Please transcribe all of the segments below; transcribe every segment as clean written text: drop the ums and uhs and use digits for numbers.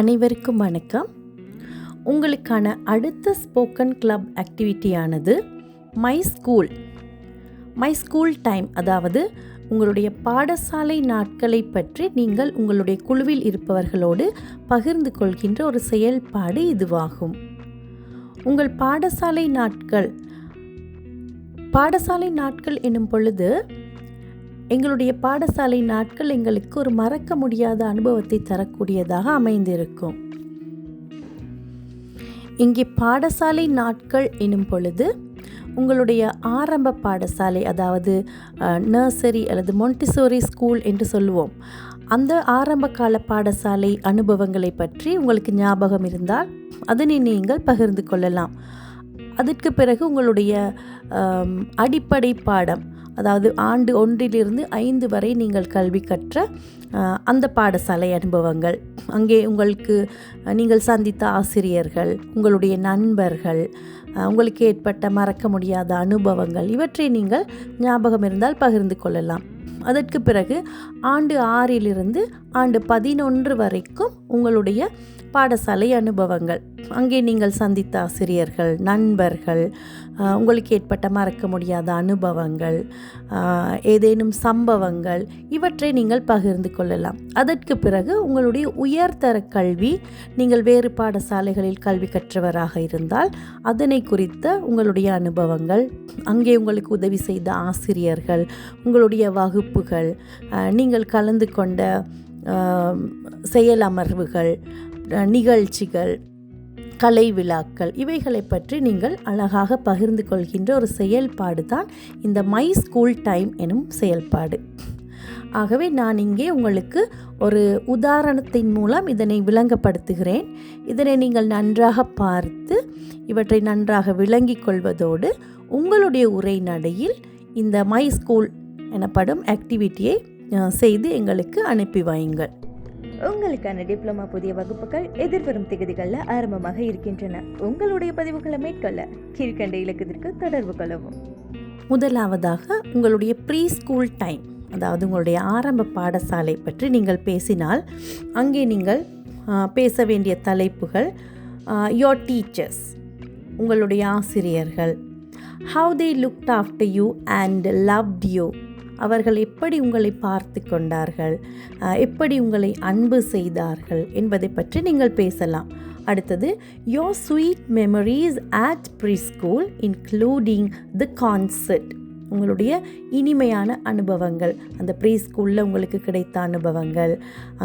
அனைவருக்கும் வணக்கம். உங்களுக்கான அடுத்த ஸ்போக்கன் கிளப் ஆக்டிவிட்டியானது மை ஸ்கூல் டைம், அதாவது உங்களுடைய பாடசாலை நாட்களை பற்றி நீங்கள் உங்களுடைய குழுவில் இருப்பவர்களோடு பகிர்ந்து கொள்கின்ற ஒரு செயல்பாடு இதுவாகும். உங்கள் பாடசாலை நாட்கள் எனும் பொழுது எங்களுடைய பாடசாலை நாட்கள் எங்களுக்கு ஒரு மறக்க முடியாத அனுபவத்தை தரக்கூடியதாக அமைந்திருக்கும். இங்கே பாடசாலை நாட்கள் எனும் பொழுது உங்களுடைய ஆரம்ப பாடசாலை, அதாவது நர்சரி அல்லது மொண்டிசோரி ஸ்கூல் என்று சொல்லுவோம், அந்த ஆரம்ப கால பாடசாலை அனுபவங்களை பற்றி உங்களுக்கு ஞாபகம் இருந்தால் அதனை நீங்கள் பகிர்ந்து கொள்ளலாம். அதற்கு பிறகு உங்களுடைய அடிப்படை பாடம், அதாவது ஆண்டு 1 to 5 வரை நீங்கள் கல்வி கற்ற அந்த பாடசாலை அனுபவங்கள், அங்கே நீங்கள் சந்தித்த ஆசிரியர்கள், உங்களுடைய நண்பர்கள், உங்களுக்கு ஏற்பட்ட மறக்க முடியாத அனுபவங்கள், இவற்றை நீங்கள் ஞாபகம் இருந்தால் பகிர்ந்து கொள்ளலாம். அதற்கு பிறகு ஆண்டு 6 ஆண்டு 11 வரைக்கும் உங்களுடைய பாடசாலை அனுபவங்கள், அங்கே நீங்கள் சந்தித்த ஆசிரியர்கள், நண்பர்கள், உங்களுக்கு ஏற்பட்ட மறக்க முடியாத அனுபவங்கள், ஏதேனும் சம்பவங்கள், இவற்றை நீங்கள் பகிர்ந்து கொள்ளலாம். அதற்கு பிறகு உங்களுடைய உயர்தர கல்வி, நீங்கள் வேறு பாடசாலைகளில் கல்வி கற்றவராக இருந்தால் அதனை குறித்த உங்களுடைய அனுபவங்கள், அங்கே உங்களுக்கு உதவி செய்த ஆசிரியர்கள், உங்களுடைய வகுப்புகள், நீங்கள் கலந்து கொண்ட செயலமர்வுகள், நிகழ்ச்சிகள், கலை விழாக்கள், இவைகளை பற்றி நீங்கள் அழகாக பகிர்ந்து கொள்கின்ற ஒரு செயல்பாடு தான் இந்த மை ஸ்கூல் டைம் எனும் செயல்பாடு. ஆகவே நான் இங்கே உங்களுக்கு ஒரு உதாரணத்தின் மூலம் இதனை விளங்கப்படுத்துகிறேன். இதனை நீங்கள் நன்றாக பார்த்து இவற்றை நன்றாக விளங்கிக் கொள்வதோடு உங்களுடைய உரைநடையில் இந்த மை ஸ்கூல் எனப்படும் ஆக்டிவிட்டியை செய்து எங்களுக்கு அனுப்பி வையுங்கள். உங்களுக்கான டிப்ளமா புதிய வகுப்புகள் எதிர்வரும் திகதிகளில் ஆரம்பமாக இருக்கின்றன. உங்களுடைய பதிவுகளை மேற்கொள்ள கீழ்கண்ட இலக்கத்திற்கு தொடர்பு கொள்ளவும். முதலாவதாக உங்களுடைய ப்ரீ ஸ்கூல் டைம், அதாவது உங்களுடைய ஆரம்ப பாடசாலை பற்றி நீங்கள் பேசினால் அங்கே நீங்கள் பேச வேண்டிய தலைப்புகள்: யோர் டீச்சர்ஸ், உங்களுடைய ஆசிரியர்கள், how they looked after you and loved you, அவர்கள் எப்படி உங்களை பார்த்து கொண்டார்கள், எப்படி உங்களை அன்பு செய்தார்கள் என்பதை பற்றி நீங்கள் பேசலாம். அடுத்தது your sweet memories at pre school including the concert, உங்களுடைய இனிமையான அனுபவங்கள், அந்த ப்ரீ ஸ்கூலில் உங்களுக்கு கிடைத்த அனுபவங்கள்,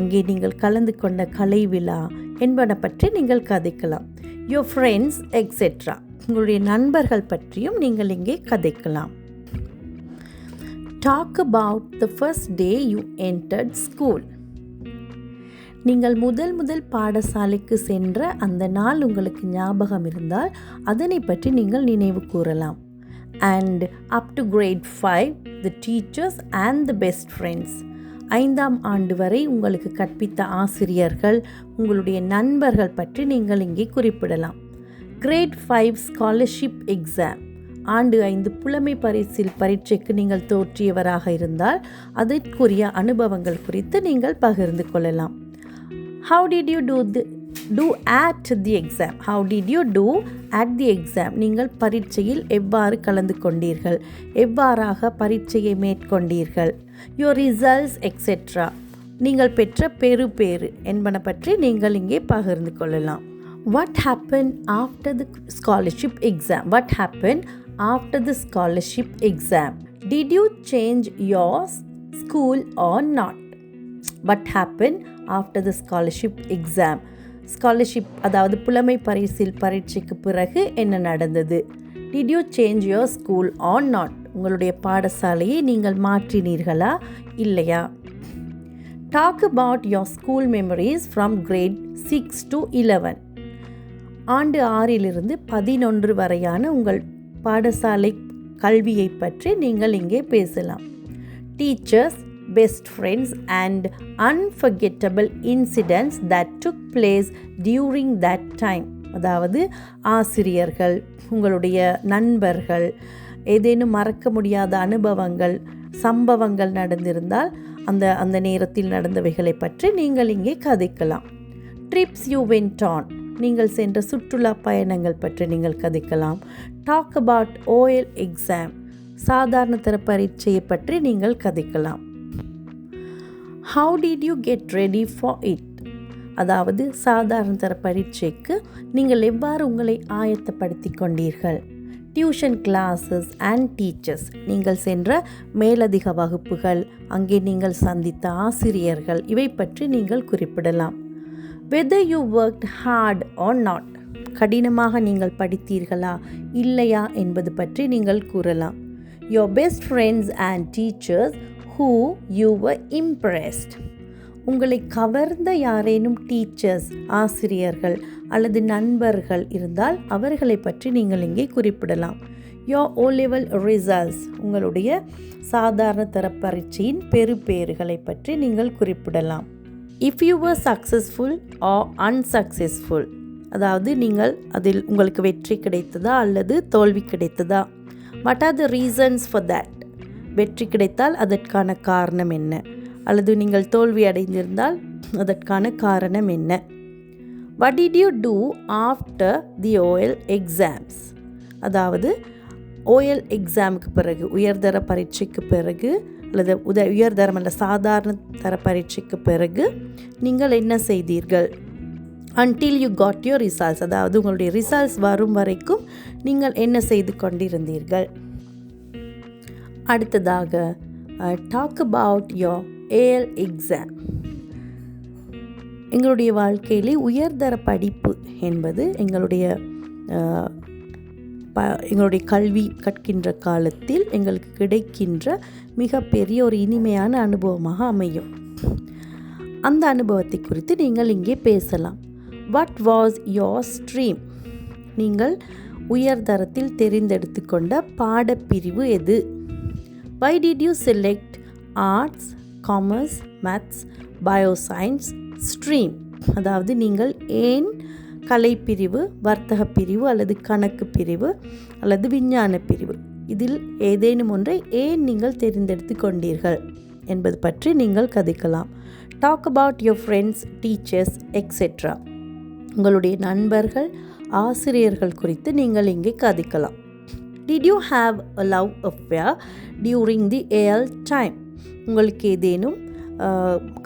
அங்கே நீங்கள் கலந்து கொண்ட கலை விழா என்பதை பற்றி நீங்கள் கதைக்கலாம். யோர் ஃப்ரெண்ட்ஸ் எக்ஸெட்ரா, உங்களுடைய நண்பர்கள் பற்றியும் நீங்கள் இங்கே கதைக்கலாம். Talk about the first day you entered school. நீங்கள் முதல் பாடசாலைக்கு சென்ற அந்த நாள் உங்களுக்கு ஞாபகம் இருந்தால் அதனை பற்றி நீங்கள் நினைவு கூறலாம். And up to grade 5, the teachers and the best friends. 5ஆம் ஆண்டு வரை உங்களுக்கு கற்பித்த ஆசிரியர்கள், உங்களுடைய நண்பர்கள் பற்றி நீங்கள் இங்கே குறிப்பிடலாம். Grade 5 scholarship exam, ஆண்டு 5 புலமை பரீட்சைக்கு நீங்கள் தோற்றியவராக இருந்தால் அதற்குரிய அனுபவங்கள் குறித்து நீங்கள் பகிர்ந்து கொள்ளலாம். How did you do at the exam? How did you do at the exam? நீங்கள் பரீட்சையில் எவ்வாறு கலந்து கொண்டீர்கள், எவ்வாறாக பரீட்சையை மேற்கொண்டீர்கள், your results etc. நீங்கள் பெற்ற பெறு என்பன பற்றி நீங்கள் இங்கே பகிர்ந்து கொள்ளலாம். What happened after the scholarship exam? What happened after the scholarship exam? Did you change your school or not? What happened after the scholarship exam? Scholarship, அதாவது புலமை பரீட்சைக்கு பிறகு என்ன நடந்தது? Did you change your school or not? உங்களுடைய பாடசாலையை நீங்கள் மாற்றினீர்களா இல்லையா? Talk about your school memories from grade 6 to 11. ஆண்டு 6 to 11 வரையான உங்கள் பாடசாலை கல்வியை பற்றி நீங்கள் இங்கே பேசலாம். Teachers, best friends and unforgettable incidents that took place during that time, அதாவது ஆசிரியர்கள், உங்களுடைய நண்பர்கள், ஏதேனும் மறக்க முடியாத அனுபவங்கள், சம்பவங்கள் நடந்திருந்தால் அந்த நேரத்தில் நடந்தவைகளை பற்றி நீங்கள் இங்கே கதைக்கலாம். ட்ரிப்ஸ் யூ வென்ட் ஆன், நீங்கள் சென்ற சுற்றுலா பயணங்கள் பற்றி நீங்கள் கதைக்கலாம். டாக் அபவுட் ஓஎல் எக்ஸாம், சாதாரண தர பரீட்சையை பற்றி நீங்கள் கதைக்கலாம். How did you get ready for it, அதாவது சாதாரண தர பரீட்சைக்கு நீங்கள் எவ்வாறு உங்களை ஆயத்தப்படுத்தி கொண்டீர்கள். டியூஷன் கிளாஸஸ் அண்ட் டீச்சர்ஸ், நீங்கள் சென்ற மேலதிக வகுப்புகள், அங்கே நீங்கள் சந்தித்த ஆசிரியர்கள், இவை பற்றி நீங்கள் குறிப்பிடலாம். Whether you worked hard or not, கடினமாக நீங்கள் படித்தீர்களா இல்லையா என்பது பற்றி நீங்கள் கூறலாம். Your best friends and teachers who you were impressed, உங்களை கவர்ந்த யாரேனும் டீச்சர்ஸ், ஆசிரியர்கள் அல்லது நண்பர்கள் இருந்தால் அவர்களை பற்றி நீங்கள் இங்கே குறிப்பிடலாம். யோர் ஓ லெவல் ரிசல்ட்ஸ், உங்களுடைய சாதாரண தர பரீட்சையின் பெறுபேறுகளை பற்றி நீங்கள் குறிப்பிடலாம். If you were successful or unsuccessful, அதாவது நீங்கள் அதில் உங்களுக்கு வெற்றி கிடைத்ததா அல்லது தோல்வி கிடைத்ததா. What are the reasons for that, வெற்றி கிடைத்தால் அதற்கான காரணம் என்ன, அல்லது நீங்கள் தோல்வி அடைந்திருந்தால் அதற்கான காரணம் என்ன. What did you do after the OL exams, அதாவது ஓஎல் எக்ஸாமுக்கு பிறகு, உயர்தர பரீட்சைக்கு பிறகு அல்லது உயர்தரம் அல்ல சாதாரண தர பரீட்சைக்கு பிறகு நீங்கள் என்ன செய்தீர்கள். until you got your results, அதாவது உங்களுடைய ரிசல்ட்ஸ் வரும் வரைக்கும் நீங்கள் என்ன செய்து கொண்டிருந்தீர்கள். அடுத்ததாக talk about your AL exam. எங்களுடைய வாழ்க்கையிலே உயர்தர படிப்பு என்பது எங்களுடைய கல்வி கற்கின்ற காலத்தில் எங்களுக்கு கிடைக்கின்ற மிகப்பெரிய ஒரு இனிமையான அனுபவமாக அமையும். அந்த அனுபவத்தை குறித்து நீங்கள் இங்கே பேசலாம். வாட் வாஸ் யோர் ஸ்ட்ரீம், நீங்கள் உயர்தரத்தில் தெரிந்தெடுத்து கொண்ட பாடப்பிரிவு எது. Why did you select arts, commerce, maths, bioscience stream, அதாவது நீங்கள் ஏன் கலைப்பிரிவு, வர்த்தக பிரிவு அல்லது கணக்கு பிரிவு அல்லது விஞ்ஞான பிரிவு, இதில் ஏதேனும் ஒன்றை ஏன் நீங்கள் தெரிந்தெடுத்து கொண்டீர்கள் என்பது பற்றி நீங்கள் கதைக்கலாம். Talk about your friends, teachers etcetera, உங்களுடைய நண்பர்கள், ஆசிரியர்கள் குறித்து நீங்கள் இங்கே கதைக்கலாம். Did you have a love affair during the AL time, உங்களுக்கு ஏதேனும்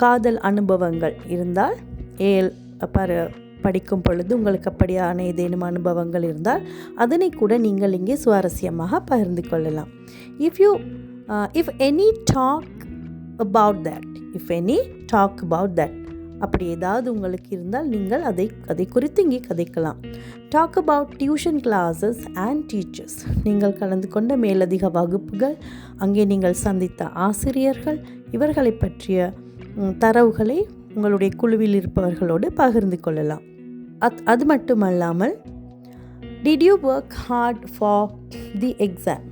காதல் அனுபவங்கள் இருந்தால், ஏஎல் படிக்கும் பொழுது உங்களுக்கு அப்படியான ஏதேனும் அனுபவங்கள் இருந்தால் அதனை கூட நீங்கள் இங்கே சுவாரஸ்யமாக பகிர்ந்து கொள்ளலாம். If any talk about that, அப்படி ஏதாவது உங்களுக்கு இருந்தால் நீங்கள் அதை குறித்து இங்கே கதைக்கலாம். Talk about tuition classes and teachers, நீங்கள் கலந்து கொண்ட மேலதிக வகுப்புகள், அங்கே நீங்கள் சந்தித்த ஆசிரியர்கள், இவர்களை பற்றிய தரவுகளை உங்களுடைய குழுவில் இருப்பவர்களோடு பகிர்ந்து கொள்ளலாம். அது மட்டுமல்லாமல் did you work hard for the exam,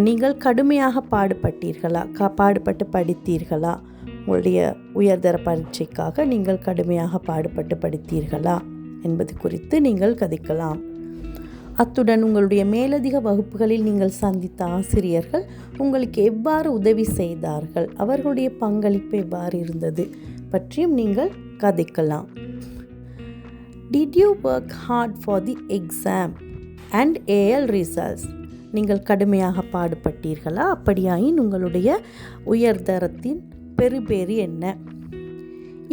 நீங்கள் கடுமையாக பாடுபட்டு படித்தீர்களா, உங்களுடைய உயர்தர பரீட்சைக்காக நீங்கள் கடுமையாக பாடுபட்டு படித்தீர்களா என்பது குறித்து நீங்கள் கதைக்கலாம். அத்துடன் உங்களுடைய மேலதிக வகுப்புகளில் நீங்கள் சந்தித்த ஆசிரியர்கள் உங்களுக்கு எவ்வாறு உதவி செய்தார்கள், அவர்களுடைய பங்களிப்பு எவ்வாறு இருந்தது பற்றியும் நீங்கள் கதைக்கலாம். Did you work hard for the exam and AL results, நீங்கள் கடுமையாக பாடுபட்டீர்களா, அப்படியாயின் உங்களுடைய உயர்தரத்தின் பெறுபேறு என்ன.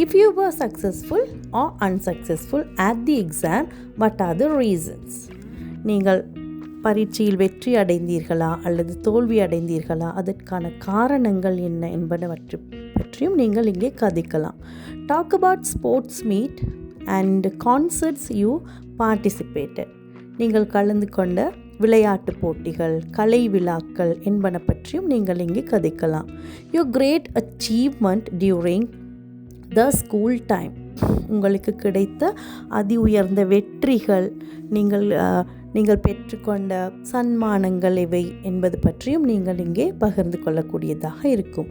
If you were successful or unsuccessful at the exam, what are the reasons, நீங்கள் பரீட்சையில் வெற்றி அடைந்தீர்களா அல்லது தோல்வி அடைந்தீர்களா, அதற்கான காரணங்கள் என்ன என்பனவற்றை பற்றியும் நீங்கள் இங்கே கதைக்கலாம். Talk about sports meet and concerts you participated, நீங்கள் கலந்து கொண்ட விளையாட்டு போட்டிகள், கலை விழாக்கள் என்பன பற்றியும் நீங்கள் இங்கே கதைக்கலாம். Your great achievement during the school time, உங்களுக்கு கிடைத்த அதி உயர்ந்த வெற்றிகள், நீங்கள் பெற்றுக்கொண்ட சன்மானங்கள் எவை என்பது பற்றியும் நீங்கள் இங்கே பகிர்ந்து கொள்ளக்கூடியதாக இருக்கும்.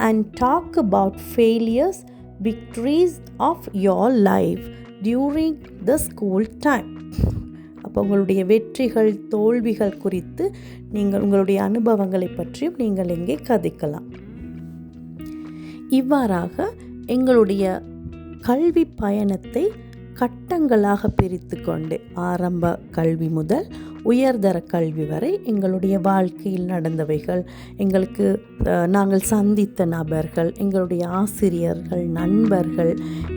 And talk about failures, victories of your life during the school time, அப்போ உங்களுடைய வெற்றிகள், தோல்விகள் குறித்து நீங்கள் உங்களுடைய அனுபவங்களை பற்றியும் நீங்கள் இங்கே கதைக்கலாம். இவ்வாறாக எங்களுடைய கல்வி பயணத்தை கட்டங்களாக பிரித்து கொண்டு ஆரம்ப கல்வி முதல் உயர்தர கல்வி வரை எங்களுடைய வாழ்க்கையில் நடந்தவைகள், எங்களுக்கு நாங்கள் சந்தித்த நபர்கள், எங்களுடைய ஆசிரியர்கள், நண்பர்கள்,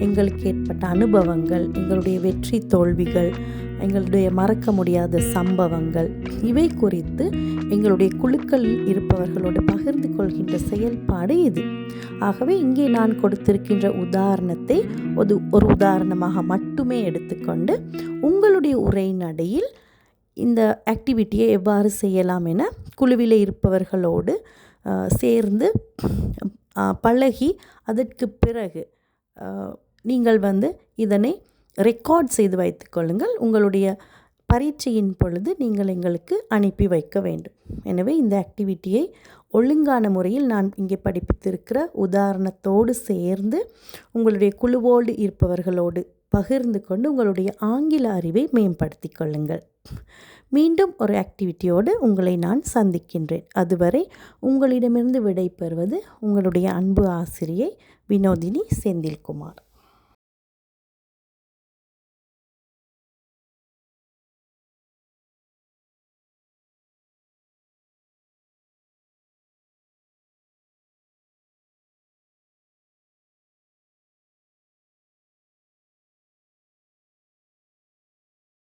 எங்களுக்கு ஏற்பட்ட அனுபவங்கள், எங்களுடைய வெற்றி தோல்விகள், எங்களுடைய மறக்க முடியாத சம்பவங்கள், இவை குறித்து எங்களுடைய குழுக்களில் இருப்பவர்களோடு பகிர்ந்து கொள்கின்ற செயல்பாடு இது. ஆகவே இங்கே நான் கொடுத்திருக்கின்ற உதாரணத்தை ஒரு உதாரணமாக மட்டுமே எடுத்துக்கொண்டு உங்களுடைய உரைநடையில் இந்த ஆக்டிவிட்டியை எவ்வாறு செய்யலாம் என குழுவில் இருப்பவர்களோடு சேர்ந்து பழகி அதற்கு பிறகு நீங்கள் இதனை ரெக்கார்ட் செய்து வைத்துக்கொள்ளுங்கள். உங்களுடைய பரீட்சையின் பொழுது நீங்கள் எங்களுக்கு அனுப்பி வைக்க வேண்டும். எனவே இந்த ஆக்டிவிட்டியை ஒழுங்கான முறையில் நான் இங்கே படிப்பித்திருக்கிற உதாரணத்தோடு சேர்ந்து உங்களுடைய குழுவோடு இருப்பவர்களோடு பகிர்ந்து கொண்டு உங்களுடைய ஆங்கில அறிவை மேம்படுத்தி கொள்ளுங்கள். மீண்டும் ஒரு ஆக்டிவிட்டியோடு உங்களை நான் சந்திக்கின்றேன். அதுவரை உங்களிடமிருந்து விடை பெறுவது உங்களுடைய அன்பு ஆசிரியை வினோதினி செந்தில்குமார்.